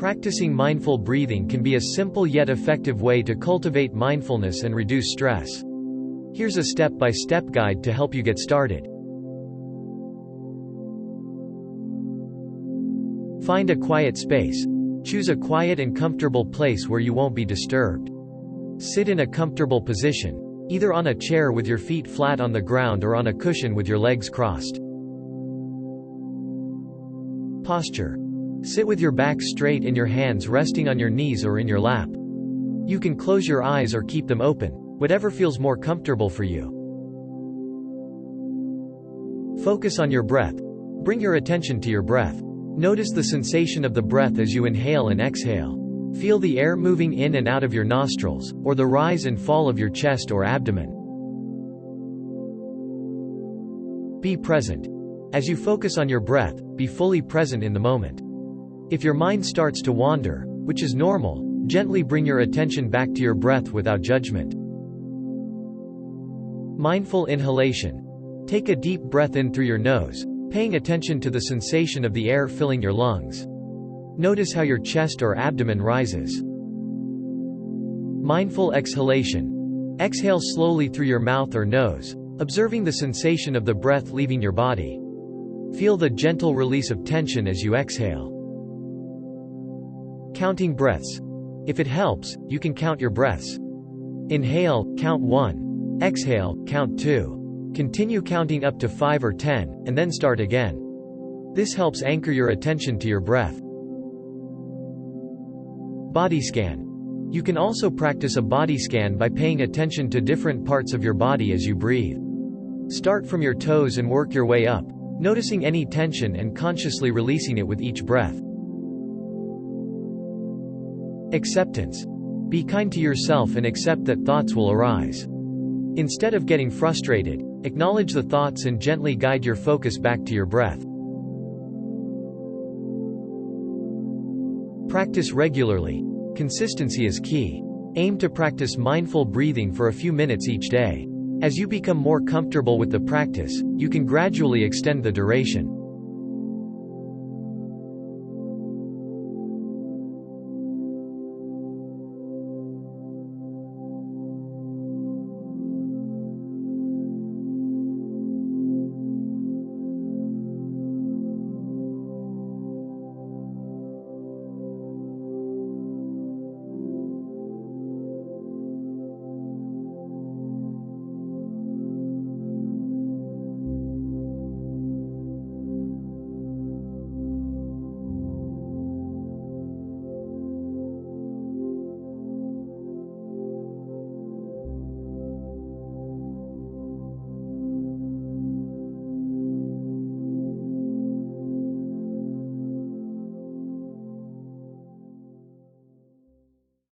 Practicing mindful breathing can be a simple yet effective way to cultivate mindfulness and reduce stress. Here's a step-by-step guide to help you get started. Find a quiet space. Choose a quiet and comfortable place where you won't be disturbed. Sit in a comfortable position, either on a chair with your feet flat on the ground or on a cushion with your legs crossed. Posture. Sit with your back straight and your hands resting on your knees or in your lap. You can close your eyes or keep them open, whatever feels more comfortable for you. Focus on your breath. Bring your attention to your breath. Notice the sensation of the breath as you inhale and exhale. Feel the air moving in and out of your nostrils, or the rise and fall of your chest or abdomen. Be present. As you focus on your breath, be fully present in the moment. If your mind starts to wander, which is normal, gently bring your attention back to your breath without judgment. Mindful inhalation. Take a deep breath in through your nose, paying attention to the sensation of the air filling your lungs. Notice how your chest or abdomen rises. Mindful exhalation. Exhale slowly through your mouth or nose, observing the sensation of the breath leaving your body. Feel the gentle release of tension as you exhale. Counting breaths. If it helps, you can count your breaths. Inhale, count 1. Exhale, count 2. Continue counting up to 5 or 10, and then start again. This helps anchor your attention to your breath. Body scan. You can also practice a body scan by paying attention to different parts of your body as you breathe. Start from your toes and work your way up, noticing any tension and consciously releasing it with each breath. Acceptance. Be kind to yourself and accept that thoughts will arise. Instead of getting frustrated, acknowledge the thoughts and gently guide your focus back to your breath. Practice regularly. Consistency is key. Aim to practice mindful breathing for a few minutes each day. As you become more comfortable with the practice, you can gradually extend the duration.